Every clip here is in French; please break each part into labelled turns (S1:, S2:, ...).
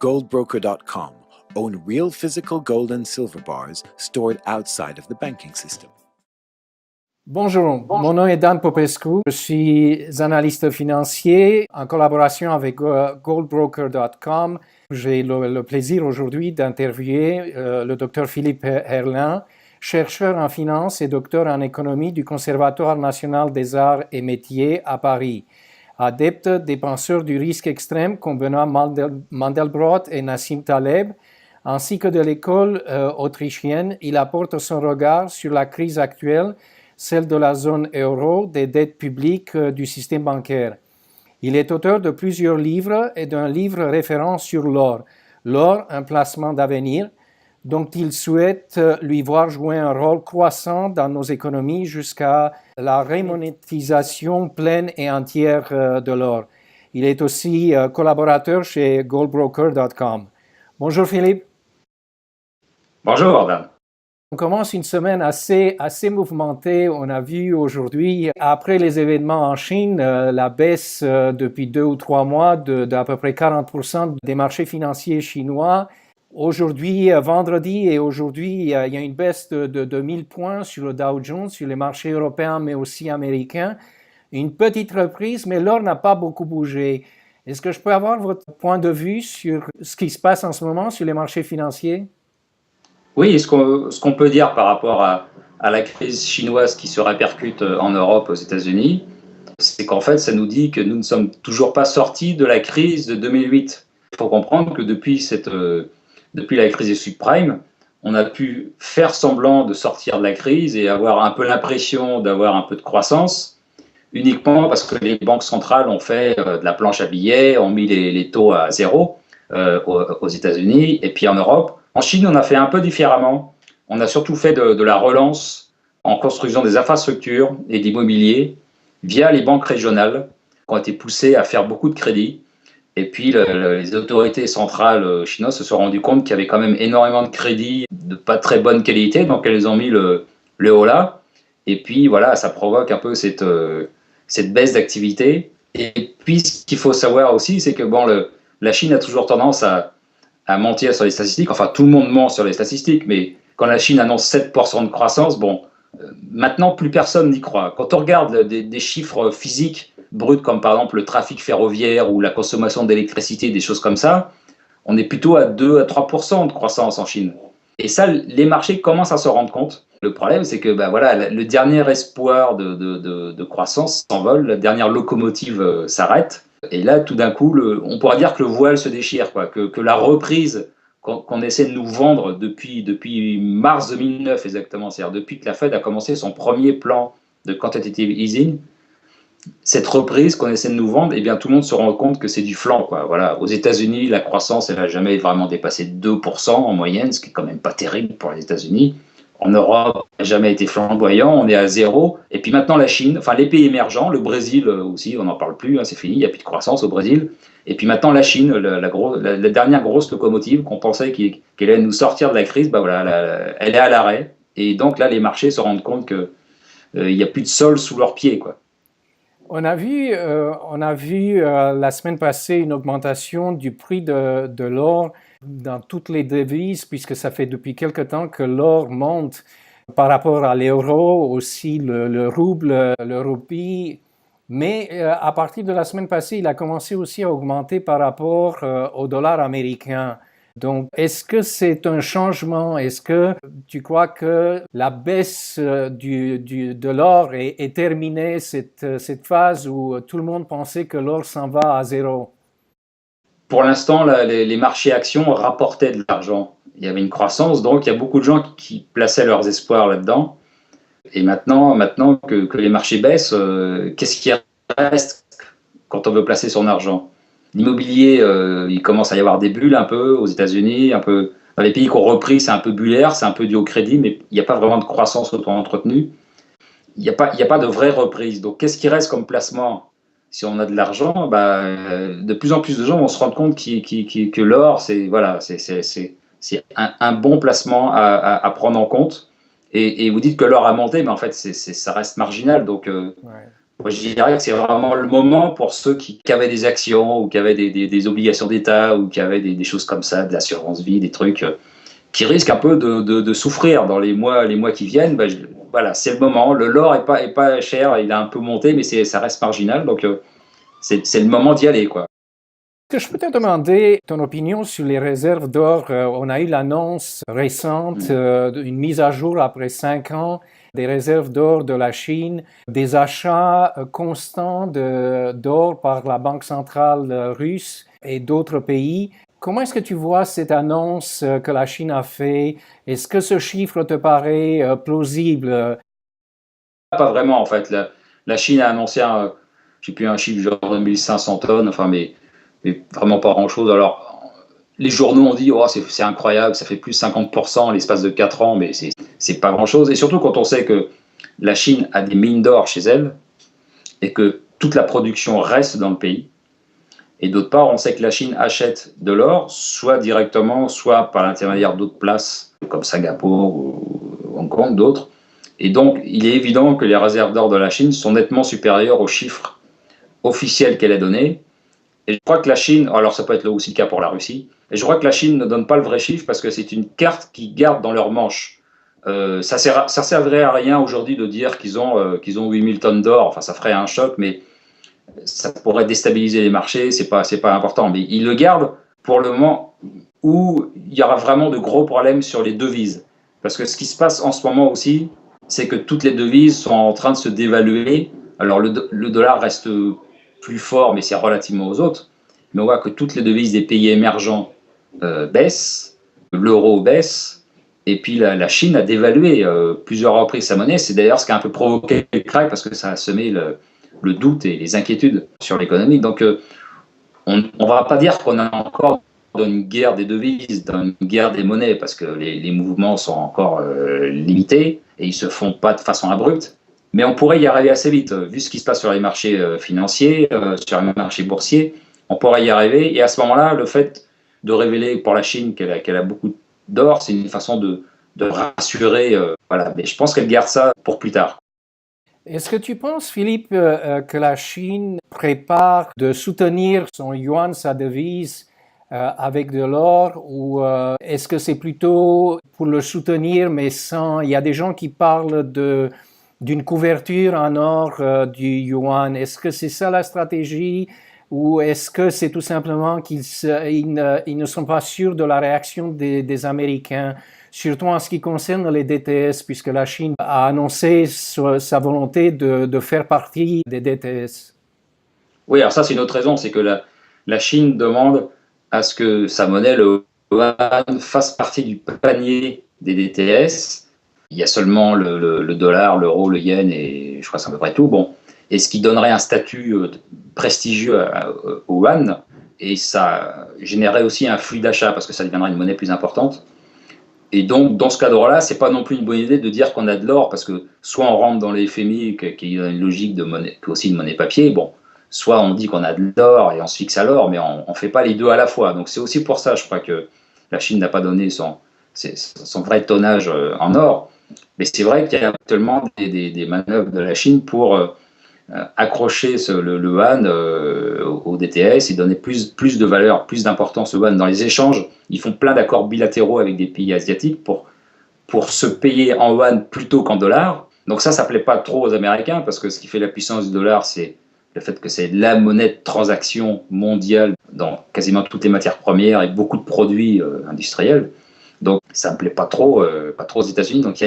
S1: Goldbroker.com own real physical gold and silver bars stored outside of the banking system.
S2: Bonjour, mon nom est Dan Popescu. Je suis analyste financier en collaboration avec Goldbroker.com. J'ai le plaisir aujourd'hui d'interviewer le Dr Philippe Herlin, chercheur en finance et docteur en économie du Conservatoire national des arts et métiers à Paris. Adepte des penseurs du risque extrême comme Benoît Mandelbrot et Nassim Taleb, ainsi que de l'école autrichienne, il apporte son regard sur la crise actuelle, celle de la zone euro, des dettes publiques du système bancaire. Il est auteur de plusieurs livres et d'un livre référent sur l'or. L'or, un placement d'avenir, dont il souhaite lui voir jouer un rôle croissant dans nos économies jusqu'à la remonétisation pleine et entière de l'or. Il est aussi collaborateur chez goldbroker.com. Bonjour Philippe.
S3: Bonjour Dan.
S2: On commence une semaine assez mouvementée. On a vu aujourd'hui, après les événements en Chine, la baisse depuis 2 ou 3 mois d'à peu près 40% des marchés financiers chinois. Aujourd'hui, vendredi et aujourd'hui, il y a une baisse de 1000 points sur le Dow Jones, sur les marchés européens, mais aussi américains. Une petite reprise, mais l'or n'a pas beaucoup bougé. Est-ce que je peux avoir votre point de vue sur ce qui se passe en ce moment sur les marchés financiers?
S3: Oui, ce qu'on peut dire par rapport à la crise chinoise qui se répercute en Europe, aux États-Unis, c'est qu'en fait, ça nous dit que nous ne sommes toujours pas sortis de la crise de 2008. Il faut comprendre que depuis la crise des subprimes, on a pu faire semblant de sortir de la crise et avoir un peu l'impression d'avoir un peu de croissance, uniquement parce que les banques centrales ont fait de la planche à billets, ont mis les taux à zéro aux États-Unis et puis en Europe. En Chine, on a fait un peu différemment. On a surtout fait de la relance en construisant des infrastructures et d'immobilier via les banques régionales qui ont été poussées à faire beaucoup de crédits. Et puis, les autorités centrales chinoises se sont rendues compte qu'il y avait quand même énormément de crédits de pas très bonne qualité, donc elles ont mis le holà. Et puis, voilà, ça provoque un peu cette baisse d'activité. Et puis, ce qu'il faut savoir aussi, c'est que la Chine a toujours tendance à mentir sur les statistiques. Enfin, tout le monde ment sur les statistiques, mais quand la Chine annonce 7% de croissance, maintenant, plus personne n'y croit. Quand on regarde des chiffres physiques bruts, comme par exemple le trafic ferroviaire ou la consommation d'électricité, des choses comme ça, on est plutôt à 2 à 3% de croissance en Chine. Et ça, les marchés commencent à se rendre compte. Le problème, c'est que le dernier espoir de croissance s'envole, la dernière locomotive s'arrête. Et là, tout d'un coup, on pourrait dire que le voile se déchire, que la reprise qu'on essaie de nous vendre depuis mars 2009 exactement, c'est-à-dire depuis que la Fed a commencé son premier plan de quantitative easing, cette reprise qu'on essaie de nous vendre, eh bien, tout le monde se rend compte que c'est du flan, Voilà. Aux États-Unis, la croissance, elle n'a jamais vraiment dépassé 2% en moyenne, ce qui est quand même pas terrible pour les États-Unis. En Europe, n'a jamais été flamboyant, on est à zéro. Et puis maintenant, la Chine, enfin les pays émergents, le Brésil aussi, on n'en parle plus, c'est fini, il n'y a plus de croissance au Brésil. Et puis maintenant, la Chine, la dernière grosse locomotive qu'on pensait qu'elle allait nous sortir de la crise, elle est à l'arrêt. Et donc là, les marchés se rendent compte qu'il n'y a plus de sol sous leurs pieds,
S2: On a vu la semaine passée une augmentation du prix de l'or dans toutes les devises, puisque ça fait depuis quelque temps que l'or monte par rapport à l'euro, aussi le rouble, le roupie. Mais à partir de la semaine passée, il a commencé aussi à augmenter par rapport au dollar américain. Donc, est-ce que c'est un changement? Est-ce que tu crois que la baisse de l'or est terminée, cette phase où tout le monde pensait que l'or s'en va à zéro?
S3: Pour l'instant, les marchés actions rapportaient de l'argent. Il y avait une croissance, donc il y a beaucoup de gens qui plaçaient leurs espoirs là-dedans. Et maintenant que les marchés baissent, qu'est-ce qui reste quand on veut placer son argent? L'immobilier, il commence à y avoir des bulles un peu aux États-Unis, un peu dans les pays qui ont repris, c'est un peu bullaire, c'est un peu dû au crédit, mais il n'y a pas vraiment de croissance auto-entretenue. Il n'y a pas de vraie reprise. Donc, qu'est-ce qui reste comme placement? Si on a de l'argent, de plus en plus de gens vont se rendre compte que l'or, c'est un bon placement à prendre en compte. Et vous dites que l'or a monté, mais en fait, ça reste marginal. Donc, Moi, je dirais que c'est vraiment le moment pour ceux qui avaient des actions ou qui avaient des obligations d'État ou qui avaient des choses comme ça, de l'assurance vie, des trucs qui risquent un peu de souffrir dans les mois qui viennent. Voilà, c'est le moment. L'or est pas cher, il a un peu monté, mais ça reste marginal. Donc, c'est le moment d'y aller, quoi.
S2: Est-ce que je peux te demander ton opinion sur les réserves d'or? On a eu l'annonce récente d'une mise à jour après 5 ans des réserves d'or de la Chine, des achats constants d'or par la Banque centrale russe et d'autres pays. Comment est-ce que tu vois cette annonce que la Chine a fait? Est-ce que ce chiffre te paraît plausible?
S3: Pas vraiment, en fait. La Chine a annoncé je sais plus, un chiffre genre de 1500 tonnes, enfin, mais vraiment pas grand-chose. Alors, les journaux ont dit, oh, c'est incroyable, ça fait plus de 50% en l'espace de 4 ans, mais c'est pas grand-chose. Et surtout quand on sait que la Chine a des mines d'or chez elle et que toute la production reste dans le pays. Et d'autre part, on sait que la Chine achète de l'or, soit directement, soit par l'intermédiaire d'autres places, comme Singapour ou Hong Kong, d'autres. Et donc, il est évident que les réserves d'or de la Chine sont nettement supérieures aux chiffres officiels qu'elle a donnés. Et je crois que la Chine, alors ça peut être aussi le cas pour la Russie, et je crois que la Chine ne donne pas le vrai chiffre parce que c'est une carte qu'ils gardent dans leur manche. Ça servirait à rien aujourd'hui de dire qu'ils ont 8000 tonnes d'or, enfin ça ferait un choc, mais ça pourrait déstabiliser les marchés, c'est pas important. Mais ils le gardent pour le moment où il y aura vraiment de gros problèmes sur les devises. Parce que ce qui se passe en ce moment aussi, c'est que toutes les devises sont en train de se dévaluer. Alors le dollar reste plus fort, mais c'est relativement aux autres. Mais on voit que toutes les devises des pays émergents baissent, l'euro baisse, et puis la Chine a dévalué plusieurs reprises sa monnaie. C'est d'ailleurs ce qui a un peu provoqué le crack, parce que ça a semé le doute et les inquiétudes sur l'économie. Donc on ne va pas dire qu'on est encore dans une guerre des devises, dans une guerre des monnaies, parce que les mouvements sont encore limités et ils ne se font pas de façon abrupte. Mais on pourrait y arriver assez vite, vu ce qui se passe sur les marchés financiers, sur les marchés boursiers, on pourrait y arriver. Et à ce moment-là, le fait de révéler pour la Chine qu'elle a beaucoup d'or, c'est une façon de rassurer. Voilà. Mais je pense qu'elle garde ça pour plus tard.
S2: Est-ce que tu penses, Philippe, que la Chine prépare de soutenir son yuan, sa devise, avec de l'or, ou est-ce que c'est plutôt pour le soutenir, mais sans... Il y a des gens qui parlent d'une couverture en or du yuan. Est-ce que c'est ça la stratégie, ou est-ce que c'est tout simplement qu'ils ne sont pas sûrs de la réaction des Américains, surtout en ce qui concerne les DTS, puisque la Chine a annoncé sa volonté de faire partie des DTS?
S3: Oui, alors ça c'est une autre raison, c'est que la Chine demande à ce que sa monnaie, le yuan, fasse partie du panier des DTS. Il y a seulement le dollar, l'euro, le yen et je crois que c'est à peu près tout. Bon. Et ce qui donnerait un statut prestigieux au yuan, et ça générerait aussi un flux d'achat parce que ça deviendrait une monnaie plus importante. Et donc, dans ce cadre-là, c'est pas non plus une bonne idée de dire qu'on a de l'or, parce que soit on rentre dans les FMI, qui a une logique de monnaie, aussi de monnaie papier, bon, soit on dit qu'on a de l'or et on se fixe à l'or, mais on fait pas les deux à la fois. Donc c'est aussi pour ça, je crois, que la Chine n'a pas donné son vrai tonnage en or. Mais c'est vrai qu'il y a actuellement des manœuvres de la Chine pour accrocher le yuan au DTS et donner plus de valeur, plus d'importance au yuan dans les échanges. Ils font plein d'accords bilatéraux avec des pays asiatiques pour se payer en yuan plutôt qu'en dollars. Donc ça plaît pas trop aux Américains, parce que ce qui fait la puissance du dollar, c'est le fait que c'est la monnaie de transaction mondiale dans quasiment toutes les matières premières et beaucoup de produits industriels. Donc ça ne plaît pas trop aux États-Unis. Donc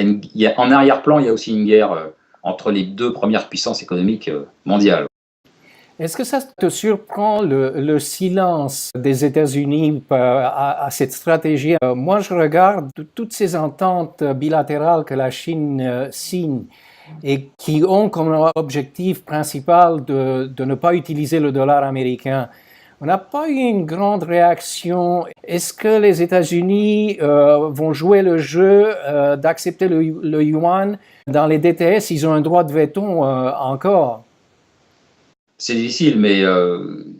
S3: en arrière-plan, il y a aussi une guerre entre les deux premières puissances économiques mondiales.
S2: Est-ce que ça te surprend le silence des États-Unis à cette stratégie? Moi, je regarde toutes ces ententes bilatérales que la Chine signe et qui ont comme objectif principal de ne pas utiliser le dollar américain. On n'a pas eu une grande réaction. Est-ce que les États-Unis vont jouer le jeu d'accepter le yuan dans les DTS? Ils ont un droit de veto encore.
S3: C'est difficile, mais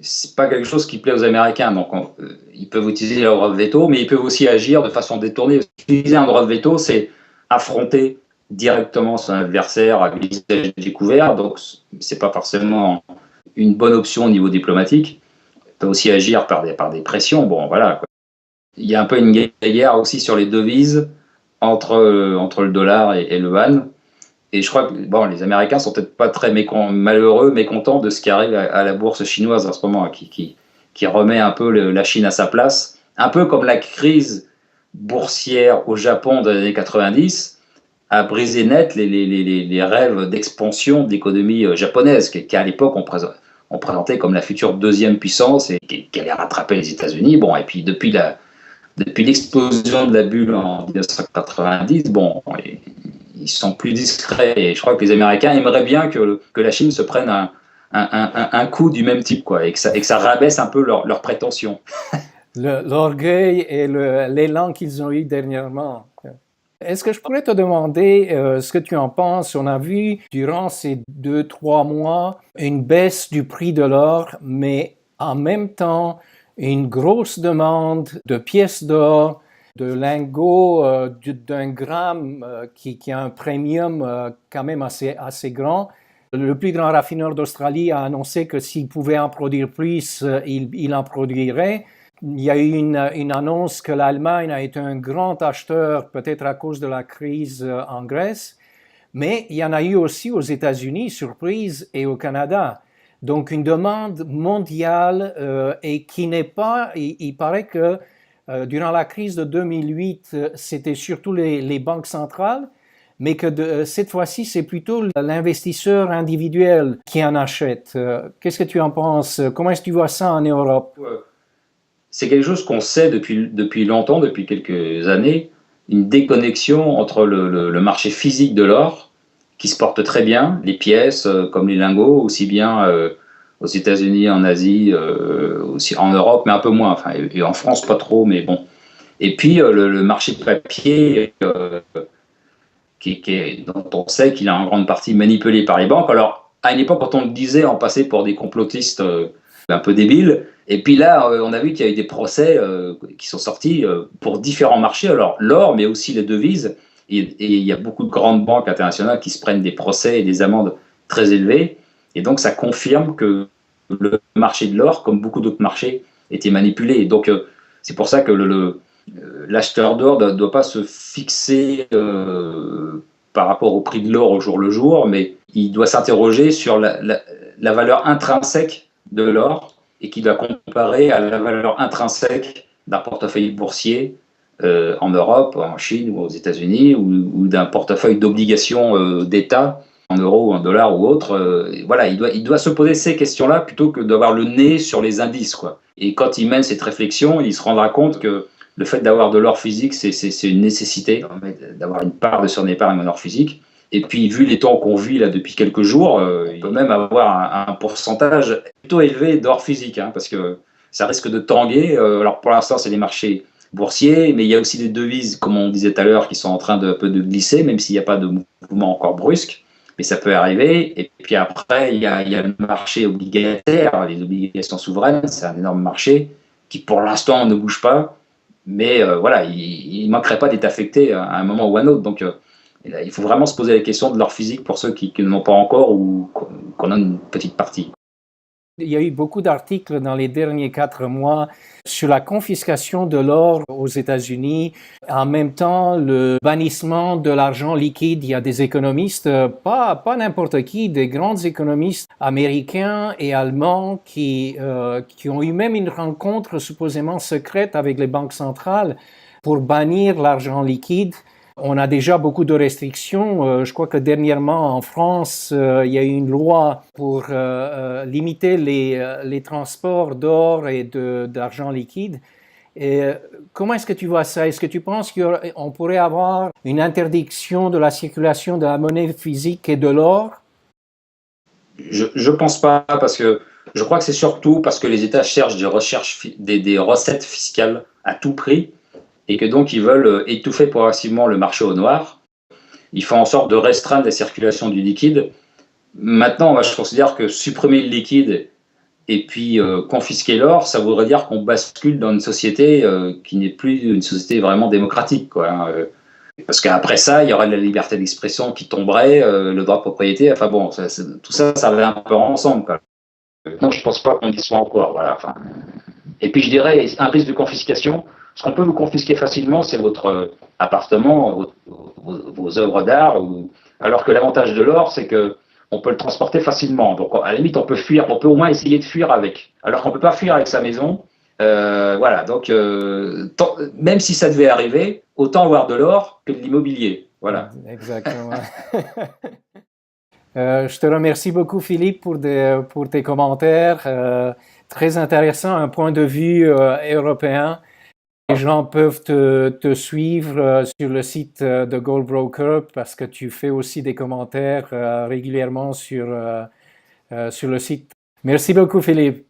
S3: c'est pas quelque chose qui plaît aux Américains. Donc, ils peuvent utiliser leur droit de veto, mais ils peuvent aussi agir de façon détournée. Utiliser un droit de veto, c'est affronter directement son adversaire à visage découvert, donc c'est pas forcément une bonne option au niveau diplomatique. Il peut aussi agir par des pressions. Bon, voilà, quoi. Il y a un peu une guerre aussi sur les devises entre le dollar et le yuan. Et je crois que bon, les Américains sont peut-être pas très mécontents de ce qui arrive à la bourse chinoise en ce moment, qui remet un peu la Chine à sa place. Un peu comme la crise boursière au Japon des années 90 a brisé net les rêves d'expansion de l'économie japonaise, qu'à l'époque on présentait comme la future deuxième puissance et qui allait rattraper les États-Unis. Bon, et puis depuis l'explosion de la bulle en 1990, bon, ils sont plus discrets. Et je crois que les Américains aimeraient bien que la Chine se prenne un coup du même type, quoi, et que ça rabaisse un peu leurs prétentions.
S2: L'orgueil et l'élan qu'ils ont eu dernièrement. Est-ce que je pourrais te demander ce que tu en penses? On a vu durant ces 2-3 mois une baisse du prix de l'or, mais en même temps une grosse demande de pièces d'or, de lingots d'un gramme qui a un premium quand même assez grand. Le plus grand raffineur d'Australie a annoncé que s'il pouvait en produire plus, il en produirait. Il y a eu une annonce que l'Allemagne a été un grand acheteur, peut-être à cause de la crise en Grèce, mais il y en a eu aussi aux États-Unis, surprise, et au Canada. Donc une demande mondiale et qui n'est pas, il paraît que durant la crise de 2008, c'était surtout les banques centrales, mais que cette fois-ci, c'est plutôt l'investisseur individuel qui en achète. Qu'est-ce que tu en penses? Comment est-ce que tu vois ça en Europe?
S3: C'est quelque chose qu'on sait depuis longtemps, depuis quelques années, une déconnexion entre le marché physique de l'or, qui se porte très bien, les pièces comme les lingots, aussi bien aux États-Unis, en Asie, aussi en Europe, mais un peu moins, enfin, et en France pas trop, mais bon. Et puis le marché de papier, dont on sait qu'il est en grande partie manipulé par les banques. Alors, à une époque, quand on le disait, on passait pour des complotistes un peu débiles. Et puis là, on a vu qu'il y a eu des procès qui sont sortis pour différents marchés. Alors, l'or, mais aussi les devises. Et il y a beaucoup de grandes banques internationales qui se prennent des procès et des amendes très élevées. Et donc, ça confirme que le marché de l'or, comme beaucoup d'autres marchés, était manipulé. Et donc, c'est pour ça que l'acheteur d'or ne doit pas se fixer par rapport au prix de l'or au jour le jour, mais il doit s'interroger sur la valeur intrinsèque de l'or et qui doit comparer à la valeur intrinsèque d'un portefeuille boursier en Europe, en Chine ou aux États-Unis, ou d'un portefeuille d'obligations d'État en euros ou en dollars ou autre. Voilà, il doit se poser ces questions-là plutôt que d'avoir le nez sur les indices, quoi. Et quand il mène cette réflexion, il se rendra compte que le fait d'avoir de l'or physique, c'est une nécessité, d'avoir une part de son épargne en or physique. Et puis, vu les temps qu'on vit là depuis quelques jours, il peut même avoir un pourcentage plutôt élevé d'or physique, hein, parce que ça risque de tanguer. Alors, pour l'instant, c'est les marchés boursiers, mais il y a aussi des devises, comme on disait tout à l'heure, qui sont en train de glisser, même s'il n'y a pas de mouvement encore brusque. Mais ça peut arriver. Et puis après, il y a le marché obligataire, les obligations souveraines, c'est un énorme marché qui, pour l'instant, ne bouge pas. Mais voilà, il ne manquerait pas d'être affecté à un moment ou à un autre. Donc, il faut vraiment se poser la question de leur physique pour ceux qui ne l'ont pas encore ou qu'on a une petite partie.
S2: Il y a eu beaucoup d'articles dans les derniers 4 mois sur la confiscation de l'or aux États-Unis. En même temps, le bannissement de l'argent liquide. Il y a des économistes, pas n'importe qui, des grands économistes américains et allemands qui ont eu même une rencontre supposément secrète avec les banques centrales pour bannir l'argent liquide. On a déjà beaucoup de restrictions. Je crois que dernièrement en France, il y a eu une loi pour limiter les transports d'or et d'argent liquide. Et comment est-ce que tu vois ça? Est-ce que tu penses qu'on pourrait avoir une interdiction de la circulation de la monnaie physique et de l'or?
S3: Je pense pas, parce que je crois que c'est surtout parce que les États cherchent des recettes fiscales à tout prix, et que donc ils veulent étouffer progressivement le marché au noir. Ils font en sorte de restreindre la circulation du liquide. Maintenant, moi, je considère que supprimer le liquide et puis confisquer l'or, ça voudrait dire qu'on bascule dans une société qui n'est plus une société vraiment démocratique, quoi. Parce qu'après ça, il y aurait la liberté d'expression qui tomberait, le droit de propriété. Enfin bon, tout ça, ça va un peu ensemble, quoi. Non, je pense pas qu'on y soit encore. Voilà. Enfin, et puis je dirais, un risque de confiscation. Ce qu'on peut vous confisquer facilement, c'est votre appartement, vos œuvres d'art. Alors que l'avantage de l'or, c'est que on peut le transporter facilement. Donc, à la limite, on peut fuir, on peut au moins essayer de fuir avec. Alors qu'on ne peut pas fuir avec sa maison. Voilà. Donc, même si ça devait arriver, autant avoir de l'or que de l'immobilier. Voilà.
S2: Exactement. Je te remercie beaucoup, Philippe, pour tes commentaires. Très intéressant, un point de vue européen. Les gens peuvent te suivre sur le site de Goldbroker parce que tu fais aussi des commentaires régulièrement sur le site. Merci beaucoup, Philippe.